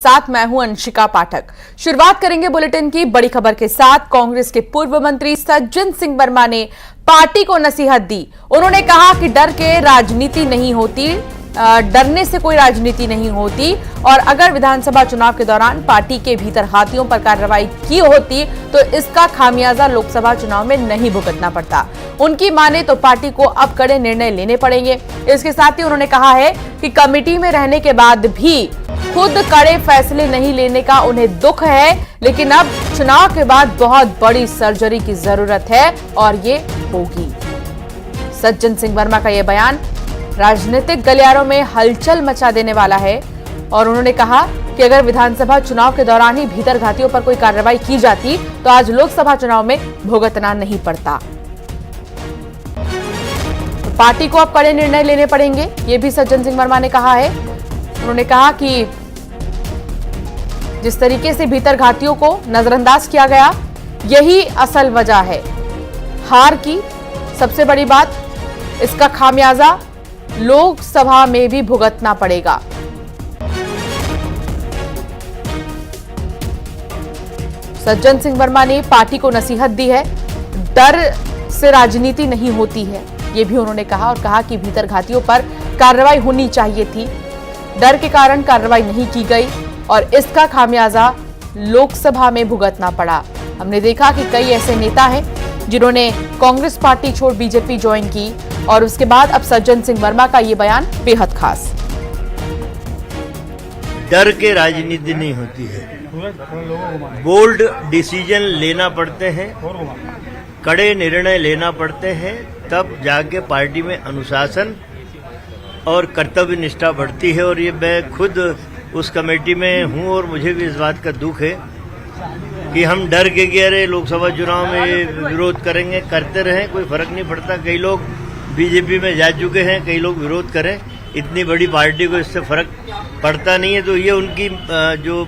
साथ मैं हूं अंशिका पाठक। शुरुआत करेंगे बुलेटिन की बड़ी खबर के साथ। कांग्रेस के पूर्व मंत्री सज्जन सिंह वर्मा ने पार्टी को नसीहत दी। उन्होंने कहा कि डर के राजनीति नहीं होती, डरने से कोई राजनीति नहीं होती और अगर विधानसभा चुनाव के दौरान पार्टी के भीतर हाथियों पर कार्रवाई की होती तो इसका खामियाजा लोकसभा चुनाव में नहीं भुगतना पड़ता। उनकी माने तो पार्टी को अब कड़े निर्णय लेने पड़ेंगे। इसके साथ ही उन्होंने कहा है कि कमेटी में रहने के बाद भी खुद कड़े फैसले नहीं लेने का उन्हें दुख है, लेकिन अब चुनाव के बाद बहुत बड़ी सर्जरी की जरूरत है और ये होगी। सज्जन सिंह वर्मा का यह बयान राजनीतिक गलियारों में हलचल मचा देने वाला है और उन्होंने कहा कि अगर विधानसभा चुनाव के दौरान ही भीतरघातियों पर कोई कार्रवाई की जाती तो आज लोकसभा चुनाव में भुगतना नहीं पड़ता। तो पार्टी को अब कड़े निर्णय लेने पड़ेंगे, ये भी सज्जन सिंह वर्मा ने कहा है। उन्होंने कहा कि जिस तरीके से भीतरघातियों को नजरअंदाज किया गया, यही असल वजह है हार की। सबसे बड़ी बात, इसका खामियाजा लोकसभा में भी भुगतना पड़ेगा। सज्जन सिंह वर्मा ने पार्टी को नसीहत दी है, डर से राजनीति नहीं होती है, यह भी उन्होंने कहा और कहा कि भीतरघातियों पर कार्रवाई होनी चाहिए थी, डर के कारण कार्रवाई नहीं की गई और इसका खामियाजा लोकसभा में भुगतना पड़ा। हमने देखा कि कई ऐसे नेता हैं जिन्होंने कांग्रेस पार्टी छोड़ बीजेपी ज्वाइन की और उसके बाद अब सज्जन सिंह वर्मा का ये बयान बेहद खास। डर के राजनीति नहीं होती है, बोल्ड डिसीजन लेना पड़ते हैं, कड़े निर्णय लेना पड़ते हैं, तब जाके पार्टी में अनुशासन और कर्तव्य निष्ठा बढ़ती है। और ये मैं खुद उस कमेटी में हूं और मुझे भी इस बात का दुख है कि हम डर के कि अरे लोकसभा चुनाव में विरोध करेंगे, करते रहें, कोई फर्क नहीं पड़ता। कई लोग बीजेपी में जा चुके हैं, कई लोग विरोध करें, इतनी बड़ी पार्टी को इससे फर्क पड़ता नहीं है। तो ये उनकी जो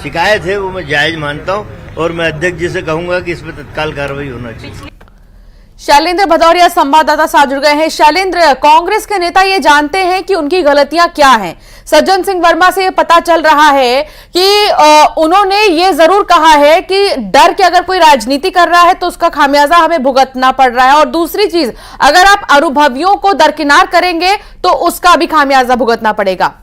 शिकायत है वो मैं जायज मानता हूं और मैं अध्यक्ष जी से कहूंगा कि इस पर तत्काल कार्रवाई होना चाहिए। शैलेंद्र भदौरिया संवाददाता साथ जुड़ गए हैं। शैलेंद्र, कांग्रेस के नेता ये जानते हैं कि उनकी गलतियां क्या हैं। सज्जन सिंह वर्मा से ये पता चल रहा है कि उन्होंने ये जरूर कहा है कि डर के अगर कोई राजनीति कर रहा है तो उसका खामियाजा हमें भुगतना पड़ रहा है और दूसरी चीज, अगर आप अनुभवियों को दरकिनार करेंगे तो उसका भी खामियाजा भुगतना पड़ेगा।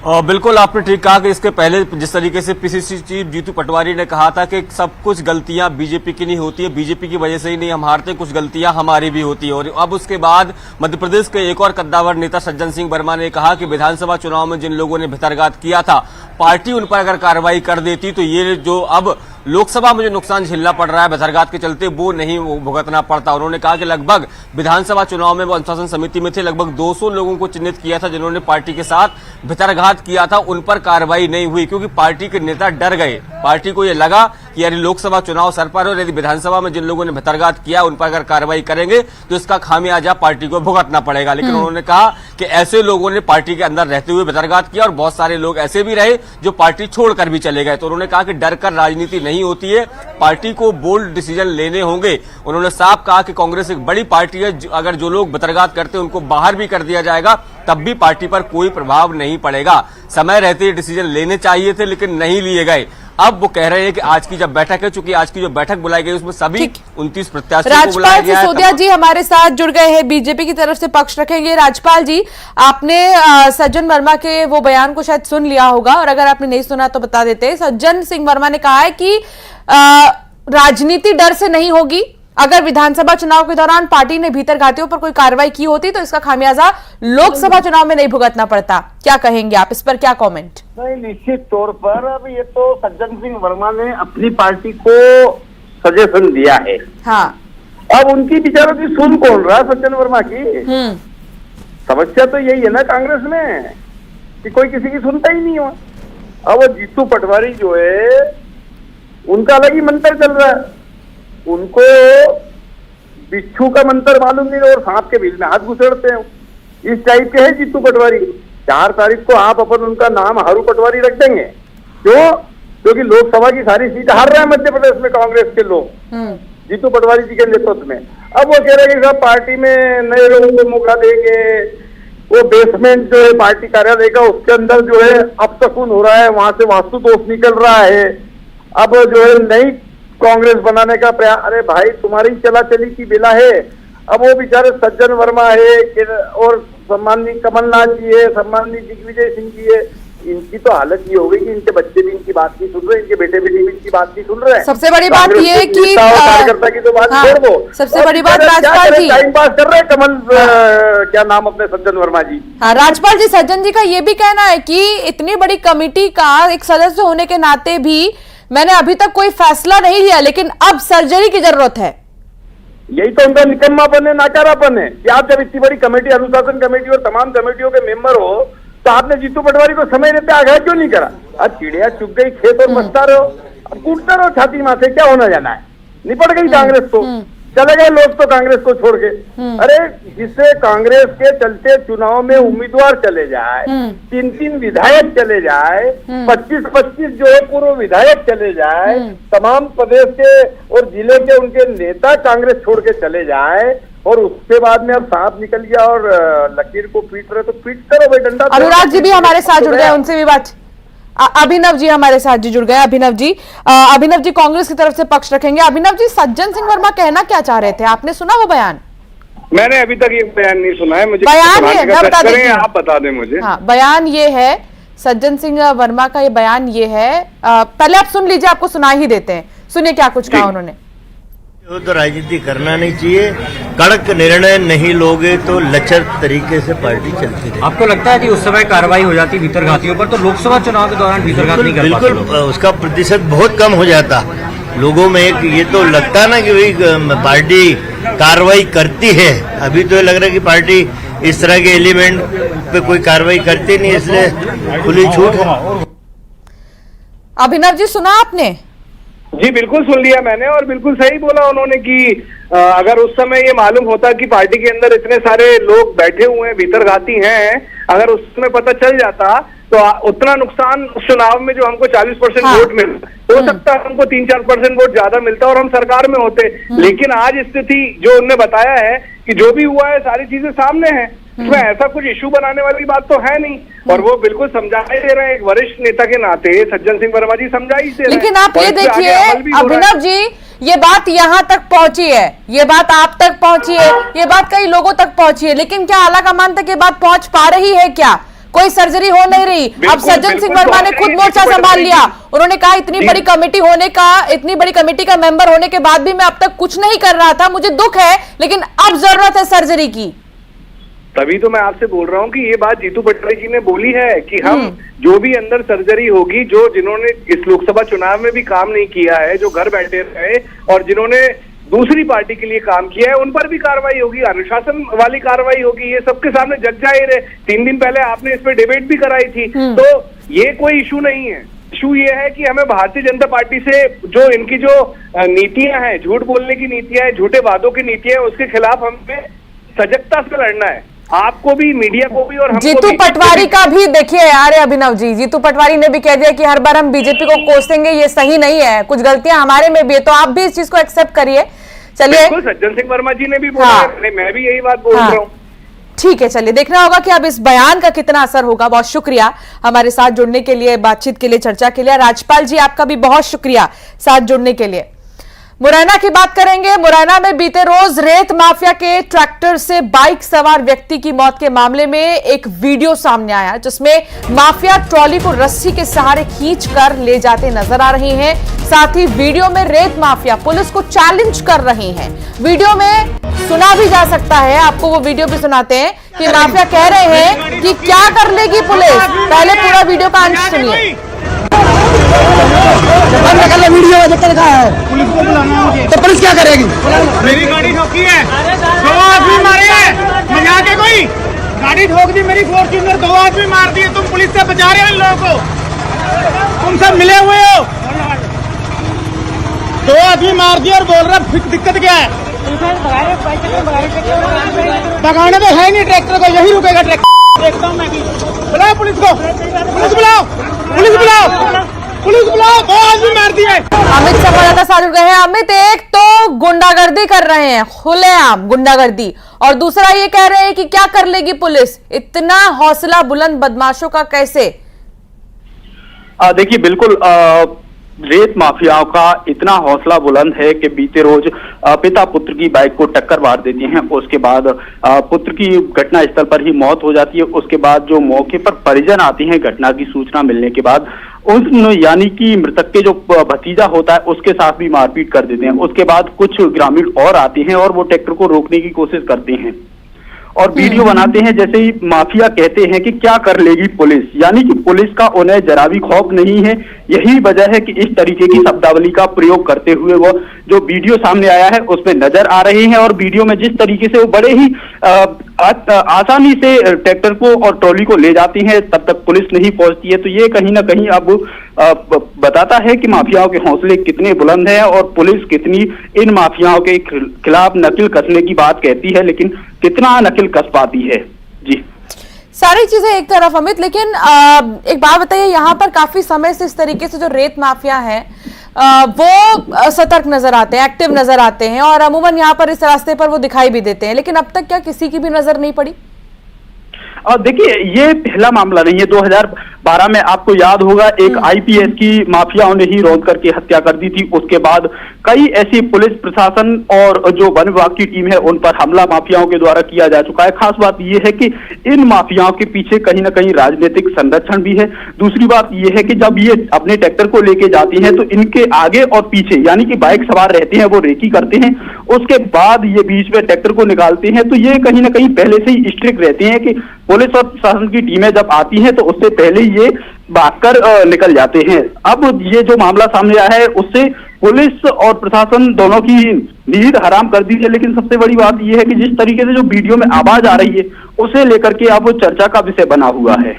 बिल्कुल आपने ठीक कहा कि इसके पहले जिस तरीके से पीसीसी चीफ जीतू पटवारी ने कहा था कि सब कुछ गलतियां बीजेपी की नहीं होती है, बीजेपी की वजह से ही नहीं हम हारते, कुछ गलतियां हमारी भी होती है। और अब उसके बाद मध्य प्रदेश के एक और कद्दावर नेता सज्जन सिंह वर्मा ने कहा कि विधानसभा चुनाव में जिन लोगों ने भितरघात किया था, पार्टी उन पर अगर कार्रवाई कर देती तो ये जो अब लोकसभा में जो नुकसान झेलना पड़ रहा है भितरघात के चलते वो नहीं भुगतना पड़ता। उन्होंने कहा कि लगभग विधानसभा चुनाव में वो अनुशासन समिति में थे, लगभग 200 लोगों को चिन्हित किया था जिन्होंने पार्टी के साथ भितरघात किया था, उन पर कार्रवाई नहीं हुई क्योंकि पार्टी के नेता डर गए। पार्टी को यह लगा कि यदि लोकसभा चुनाव सर पर और यदि विधानसभा में जिन लोगों ने भितरघात किया उन पर अगर कार्रवाई करेंगे तो इसका खामियाजा पार्टी को भुगतना पड़ेगा। लेकिन उन्होंने कहा कि ऐसे लोगों ने पार्टी के अंदर रहते हुए भितरघात किया और बहुत सारे लोग ऐसे भी रहे जो पार्टी छोड़कर भी चले गए। तो उन्होंने कहा कि डर कर राजनीति नहीं होती है, पार्टी को बोल्ड डिसीजन लेने होंगे। उन्होंने साफ कहा कि कांग्रेस एक बड़ी पार्टी है, अगर जो लोग भितरघात करते हैं उनको बाहर भी कर दिया जाएगा तब भी पार्टी पर कोई प्रभाव नहीं पड़ेगा। समय रहते ही डिसीजन लेने चाहिए थे लेकिन नहीं लिए गए। अब वो कह रहे हैं कि आज की जब बैठक है, चूंकि आज की जो बैठक बुलाई गई उसमें सभी 29 प्रत्याशियों को बुलाया गया है। राजपाल सिसोदिया जी हमारे साथ जुड़ गए हैं, बीजेपी की तरफ से पक्ष रखेंगे। राजपाल जी, आपने सज्जन वर्मा के वो बयान को शायद सुन लिया होगा और अगर आपने नहीं सुना तो बता देते। सज्जन सिंह वर्मा ने कहा है कि राजनीति डर से नहीं होगी, अगर विधानसभा चुनाव के दौरान पार्टी ने भीतरघातियों पर कोई कार्रवाई की होती तो इसका खामियाजा लोकसभा चुनाव में नहीं भुगतना पड़ता। क्या कहेंगे आप इस पर, क्या कमेंट? नहीं, निश्चित तौर पर अब ये तो सज्जन सिंह वर्मा ने अपनी पार्टी को सजेशन दिया है। हाँ, अब उनकी विचारों की सुन कौन रहा सज्जन वर्मा की? समस्या तो यही है ना कांग्रेस में कि कोई किसी की सुनता ही नहीं हुआ। अब जीतू पटवारी जो है उनका अलग ही मंत्र चल रहा है, उनको बिच्छू का मंत्र मालूम नहीं और सांप के बिल में हाथ घुसेड़ते हैं, इस टाइप के है जीतू पटवारी। 4 तारीख को आप अपन उनका नाम हरू पटवारी रख देंगे। क्यों? क्योंकि लोकसभा की सारी सीट हार रहे हैं मध्य प्रदेश में कांग्रेस के लोग जीतू पटवारी जी के नेतृत्व में। अब वो कह रहे हैं कि सब पार्टी में नए लोगों को मौका देंगे, वो बेसमेंट जो है पार्टी कार्यालय का, उसके अंदर जो है अपशकुन हो रहा है, वहां से वास्तु दोष निकल रहा है। अब जो है नई कांग्रेस बनाने का प्रयास, अरे भाई तुम्हारी चला चली की बेला है। अब वो बेचारे सज्जन वर्मा है और सम्माननीय कमलनाथ जी है, सम्माननीय दिग्विजय सिंह जी है, इनकी तो हालत ये हो गई कि इनके बच्चे भी इनकी बात नहीं सुन रहे, इनके बेटे बेटी भी इनकी बात नहीं सुन रहे हैं। सबसे बड़ी बात ये है कि कार्यकर्ता की तो बात छोड़ दो, सबसे बड़ी बात राजपाल जी टाइम पास कर रहे हैं कमल क्या नाम अपने सज्जन वर्मा जी। हाँ, राजपाल जी, सज्जन जी का ये भी कहना है कि इतनी बड़ी कमेटी का एक सदस्य होने के नाते भी मैंने अभी तक कोई फैसला नहीं लिया, लेकिन अब सर्जरी की जरूरत है। यही तो उनका निकम्मापन है, नाकारापन है कि आप जब इतनी बड़ी कमेटी, अनुशासन कमेटी और तमाम कमेटियों के मेंबर हो, तो आपने जीतू पटवारी को समय देते आगाह क्यों नहीं करा? अब चिड़िया चुग गई खेत और मचता रहो, अब कूटते रहो छाती माँ से, क्या होना जाना है? निपट गई कांग्रेस तो, चले गए लोग तो कांग्रेस को छोड़ के। अरे जिससे कांग्रेस के चलते चुनाव में उम्मीदवार चले जाए, 3-3 विधायक चले जाए, 25-25 जो है पूर्व विधायक चले जाए, तमाम प्रदेश के और जिले के उनके नेता कांग्रेस छोड़ के चले जाए, और उसके बाद में अब सांप निकल गया और लकीर को पीट रहे, तो पीट करो भाई, डंडा। अनुराग जी भी हमारे साथ जुड़ गए, उनसे भी बात। अभिनव जी हमारे साथ जुड़ गए। अभिनव जी कांग्रेस की तरफ से पक्ष रखेंगे। अभिनव जी, सज्जन सिंह वर्मा कहना क्या चाह रहे थे, आपने सुना वो बयान? मैंने अभी तक ये बयान नहीं सुना है, मुझे बयान है, मैं बता देती हूं, आप बता दें मुझे। हाँ, बयान ये है, सज्जन सिंह वर्मा का ये बयान ये है, पहले आप सुन लीजिए, आपको सुना ही देते हैं, सुनिए क्या कुछ कहा उन्होंने। वो तो राजनीति करना नहीं चाहिए, कड़क निर्णय नहीं लोगे तो लचर तरीके से पार्टी चलती रहेगी। आपको लगता है कि उस समय कार्रवाई हो जाती भीतरघातियों पर, तो लोकसभा चुनाव के दौरान भीतरघात नहीं कर पाते? बिल्कुल, उसका प्रतिशत बहुत कम हो जाता लोगों में। एक ये तो लगता ना कि भाई पार्टी कार्रवाई करती है, अभी तो लग रहा है कि पार्टी इस तरह के एलिमेंट पे कोई कार्रवाई करती नहीं, इसलिए खुली छूट है। अभिनव जी, सुना आपने? जी बिल्कुल सुन लिया मैंने, और बिल्कुल सही बोला उन्होंने कि अगर उस समय ये मालूम होता कि पार्टी के अंदर इतने सारे लोग बैठे हुए हैं, भीतरघाती हैं, अगर उस समय पता चल जाता तो उतना नुकसान उस चुनाव में जो हमको 40% वोट मिला, हो सकता है हमको 3-4% वोट ज्यादा मिलता और हम सरकार में होते। लेकिन आज स्थिति जो उन्होंने बताया है कि जो भी हुआ है सारी चीजें सामने हैं, इसमें ऐसा कुछ इशू बनाने वाली बात तो है नहीं, और वो बिल्कुल समझा ही दे रहे हैं, एक वरिष्ठ नेता के नाते सज्जन सिंह वर्मा जी समझा ही दे रहे हैं। लेकिन आप ये देखिए अभिनव जी, ये बात यहाँ तक पहुंची है, ये बात आप तक पहुंची है, ये बात कई लोगों तक पहुंची है, लेकिन क्या आलाकमान तक ये बात पहुंच पा रही है? क्या कोई सर्जरी हो नहीं रही? अब सज्जन सिंह वर्मा ने खुद मोर्चा संभाल लिया, उन्होंने कहा इतनी बड़ी कमेटी होने का, इतनी बड़ी कमेटी का मेंबर होने के बाद भी मैं अब तक कुछ नहीं कर रहा था, मुझे दुख है, लेकिन अब जरूरत है सर्जरी की। तभी तो मैं आपसे बोल रहा हूँ कि ये बात जीतू पटवारी जी ने बोली है कि हम जो भी अंदर सर्जरी होगी, जो जिन्होंने इस लोकसभा चुनाव में भी काम नहीं किया है, जो घर बैठे रहे और जिन्होंने दूसरी पार्टी के लिए काम किया है, उन पर भी कार्रवाई होगी, अनुशासन वाली कार्रवाई होगी, ये सबके सामने जग जाहिर है। 3 दिन पहले आपने इस पर डिबेट भी कराई थी, तो ये कोई इशू नहीं है। इशू ये है कि हमें भारतीय जनता पार्टी से जो इनकी जो नीतियां हैं, झूठ बोलने की नीतियां हैं, झूठे वादों की नीतियां हैं, उसके खिलाफ हमें सजगता से लड़ना है, आपको भी, मीडिया को भी और हमको जीतू भी। पटवारी का भी देखिए यार अभिनव जी, जीतू पटवारी ने भी कह दिया कि हर बार हम बीजेपी को कोसेंगे, ये सही नहीं है, कुछ गलतियां हमारे में भी है, तो आप भी इस चीज को एक्सेप्ट करिए। चलिए, सज्जन सिंह वर्मा जी ने भी बोला है, मैं भी यही बात बोल रहा हूँ। ठीक है, चलिए देखना होगा कि अब इस बयान का कितना असर होगा। बहुत शुक्रिया हमारे साथ जुड़ने के लिए, बातचीत के लिए, चर्चा के लिए। राजपाल जी, आपका भी बहुत शुक्रिया साथ जुड़ने के लिए। मुरैना की बात करेंगे। मुरैना में बीते रोज रेत माफिया के ट्रैक्टर से बाइक सवार व्यक्ति की मौत के मामले में एक वीडियो सामने आया, जिसमें माफिया ट्रॉली को रस्सी के सहारे खींचकर ले जाते नजर आ रहे हैं। साथ ही वीडियो में रेत माफिया पुलिस को चैलेंज कर रहे हैं। वीडियो में सुना भी जा सकता है, आपको वो वीडियो भी सुनाते हैं कि माफिया कह रहे हैं कि क्या कर लेगी पुलिस। पहले पूरा वीडियो का अंश सुनिए। वीडियो देखा है, पुलिस को बुलाना है, तो पुलिस क्या करेगी? मेरी गाड़ी ठोकी है, 2 आदमी मारे हैं, मजाक है कोई? गाड़ी ठोक दी मेरी फॉर्च्यूनर, 2 आदमी मार दिए, तुम पुलिस से बचा रहे हो इन लोगों को? तुम सब मिले हुए हो, 2 आदमी मार दिए और बोल रहे दिक्कत क्या है? भगाने तो है नहीं ट्रैक्टर को, यही रुकेगा ट्रैक्टर। देखता हूँ मैं भी, बुलाओ पुलिस को, पुलिस बुलाओ, पुलिस बुलाओ, पुलिस बुलाओ, 2 आदमी मार दिए। अमित संवाददाता साथ जुड़ गए हैं। अमित, एक तो गुंडागर्दी कर रहे हैं, खुलेआम गुंडागर्दी, और दूसरा ये कह रहे हैं कि क्या कर लेगी पुलिस। इतना हौसला बुलंद बदमाशों का कैसे? देखिए, बिल्कुल रेत माफियाओं का इतना हौसला बुलंद है कि बीते रोज पिता पुत्र की बाइक को टक्कर मार देते हैं। उसके बाद पुत्र की घटना स्थल पर ही मौत हो जाती है। उसके बाद जो मौके पर परिजन आते हैं घटना की सूचना मिलने के बाद, उन यानी कि मृतक के जो भतीजा होता है उसके साथ भी मारपीट कर देते हैं। उसके बाद कुछ ग्रामीण और आते हैं और वो ट्रैक्टर को रोकने की कोशिश करते हैं और वीडियो बनाते हैं। जैसे ही माफिया कहते हैं कि क्या कर लेगी पुलिस, यानी कि पुलिस का उन्हें जरा भी खौफ नहीं है। यही वजह है कि इस तरीके की शब्दावली का प्रयोग करते हुए वो जो वीडियो सामने आया है उसमें नजर आ रहे हैं। और वीडियो में जिस तरीके से वो बड़े ही आसानी से ट्रैक्टर को और ट्रॉली को ले जाती हैं, तब तक पुलिस नहीं पहुंचती है। तो ये कहीं ना कहीं अब बताता है कि माफियाओं के हौसले कितने बुलंद हैं और पुलिस कितनी इन माफियाओं के खिलाफ नकल कसने की बात कहती है, लेकिन कितना नकल कस पाती है। जी, सारी चीजें एक तरफ अमित, लेकिन एक बात बताइए, यहाँ पर काफी समय से इस तरीके से जो रेत माफिया है वो सतर्क नजर आते हैं, एक्टिव नजर आते हैं, और अमूमन यहाँ पर इस रास्ते पर वो दिखाई भी देते हैं, लेकिन अब तक क्या किसी की भी नजर नहीं पड़ी? देखिए, ये पहला मामला नहीं है। 2012 में आपको याद होगा एक आईपीएस की माफियाओं ने ही रौंद करके हत्या कर दी थी। उसके बाद कई ऐसी पुलिस प्रशासन और जो वन विभाग की टीम है उन पर हमला माफियाओं के द्वारा किया जा चुका है। खास बात यह है कि इन माफियाओं के पीछे कहीं ना कहीं राजनीतिक संरक्षण भी है। दूसरी बात यह है कि जब ये अपने ट्रैक्टर को लेके जाती हैं तो इनके आगे और पीछे यानी कि बाइक सवार रहते हैं, वो रेकी करते हैं। उसके बाद ये बीच में ट्रैक्टर को निकालते हैं। तो ये कहीं ना कहीं पहले से ही स्ट्रिक्ट रहते हैं कि पुलिस और प्रशासन की टीमें जब आती हैं तो उससे पहले ये भागकर निकल जाते हैं। अब ये जो मामला सामने आया है उससे पुलिस और प्रशासन दोनों की नींद हराम कर दी है। लेकिन सबसे बड़ी बात यह है कि जिस तरीके से जो वीडियो में आवाज आ रही है उसे लेकर के अब चर्चा का विषय बना हुआ है।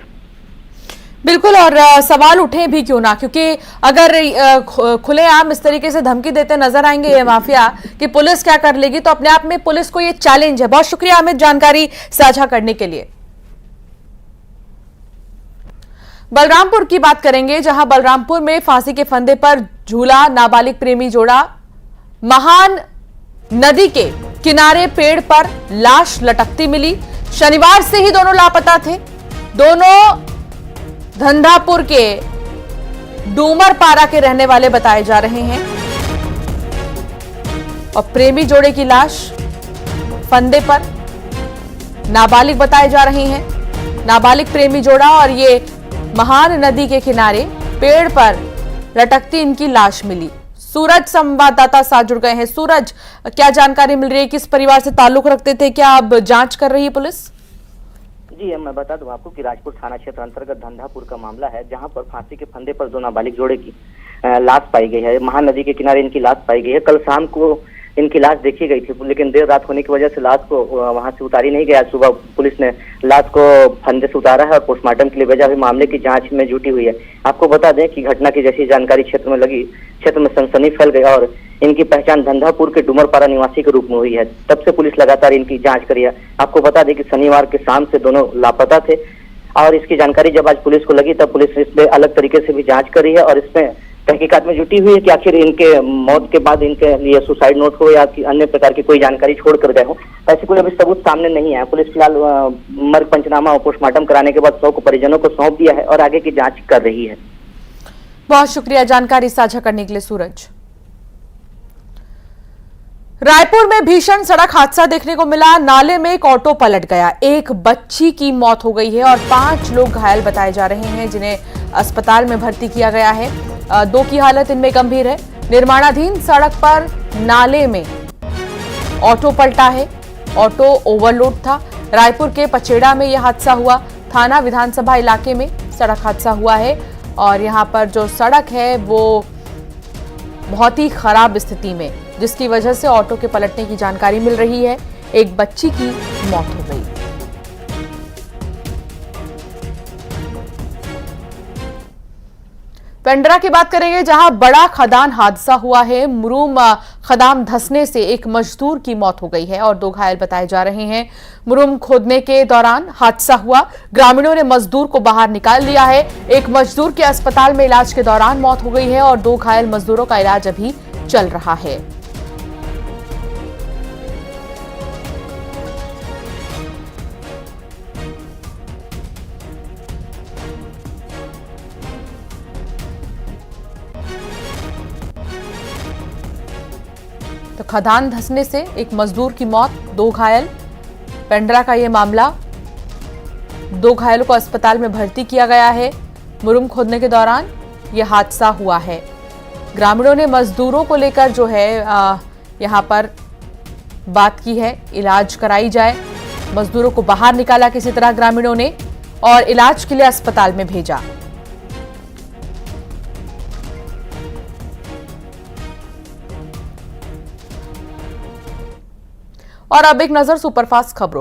बिल्कुल, और सवाल उठे भी क्यों ना, क्योंकि अगर खुलेआम इस तरीके से धमकी देते नजर आएंगे ये माफिया कि पुलिस क्या कर लेगी, तो अपने आप में पुलिस को ये चैलेंज है। बहुत शुक्रिया अमित जानकारी साझा करने के लिए। बलरामपुर की बात करेंगे, जहां बलरामपुर में फांसी के फंदे पर झूला नाबालिग प्रेमी जोड़ा। महान नदी के किनारे पेड़ पर लाश लटकती मिली। शनिवार से ही दोनों लापता थे। दोनों धंधापुर के डूमरपारा के रहने वाले बताए जा रहे हैं और प्रेमी जोड़े की लाश फंदे पर नाबालिग बताए जा रही हैं। नाबालिग प्रेमी जोड़ा और ये महान नदी के किनारे पेड़ पर लटकती इनकी लाश मिली। सूरज संवाददाता साथ जुड़ गए हैं। सूरज, क्या जानकारी मिल रही है? किस परिवार से ताल्लुक रखते थे? क्या अब जांच कर रही है पुलिस? जी, मैं बता दूं आपको कि राजपुर थाना क्षेत्र अंतर्गत धंधापुर का मामला है, जहां पर फांसी के फंदे पर दो नाबालिग जोड़े की लाश पाई गई है। महानदी के किनारे इनकी लाश पाई गई है। कल शाम को इनकी लाश देखी गई थी, लेकिन देर रात होने की वजह से लाश को वहां से उतारी नहीं गया। सुबह पुलिस ने लाश को फंदे से उतारा है और पोस्टमार्टम के लिए भेजा। अभी मामले की जांच में जुटी हुई है। आपको बता दें कि घटना की जैसी जानकारी क्षेत्र में लगी, क्षेत्र में सनसनी फैल गई और इनकी पहचान धंधापुर के डूमरपारा निवासी के रूप में हुई है। तब से पुलिस लगातार इनकी जांच कर रही है। आपको बता दें कि शनिवार के शाम से दोनों लापता थे और इसकी जानकारी जब आज पुलिस को लगी तब पुलिस इस पे अलग तरीके से भी जांच कर रही है और इसमें तहकीकात में जुटी हुई है कि आखिर इनके मौत के बाद इनके लिए सुसाइड नोट हो या अन्य प्रकार की कोई जानकारी छोड़ कर गए हो। ऐसे कोई अभी सबूत सामने नहीं आया। पुलिस फिलहाल मर्ग पंचनामा और पोस्टमार्टम कराने के बाद शव को परिजनों को सौंप दिया है और आगे की जांच कर रही है। बहुत शुक्रिया जानकारी साझा करने के लिए सूरज। रायपुर में भीषण सड़क हादसा देखने को मिला। नाले में एक ऑटो पलट गया। एक बच्ची की मौत हो गई है और 5 लोग घायल बताए जा रहे हैं, जिन्हें अस्पताल में भर्ती किया गया है। 2 की हालत इनमें गंभीर है। निर्माणाधीन सड़क पर नाले में ऑटो पलटा है। ऑटो ओवरलोड था। रायपुर के पचेड़ा में यह हादसा हुआ। थाना विधानसभा इलाके में सड़क हादसा हुआ है और यहां पर जो सड़क है वो बहुत ही खराब स्थिति में, जिसकी वजह से ऑटो के पलटने की जानकारी मिल रही है। एक बच्ची की मौत हो गई। पेंड्रा की बात करेंगे, जहां बड़ा खदान हादसा हुआ है। मुरूम खदान धंसने से एक मजदूर की मौत हो गई है और 2 घायल बताए जा रहे हैं। मुरुम खोदने के दौरान हादसा हुआ। ग्रामीणों ने मजदूर को बाहर निकाल लिया है। एक मजदूर के अस्पताल में इलाज के दौरान मौत हो गई है और 2 घायल मजदूरों का इलाज अभी चल रहा है। तो खदान धंसने से एक मजदूर की मौत, 2 घायल। पेंड्रा का यह मामला, 2 घायलों को अस्पताल में भर्ती किया गया है। मुरुम खोदने के दौरान यह हादसा हुआ है। ग्रामीणों ने मजदूरों को लेकर जो है यहां पर बात की है, इलाज कराई जाए। मजदूरों को बाहर निकाला किसी तरह ग्रामीणों ने और इलाज के लिए अस्पताल में भेजा। और अब एक नजर सुपरफास्ट खबरों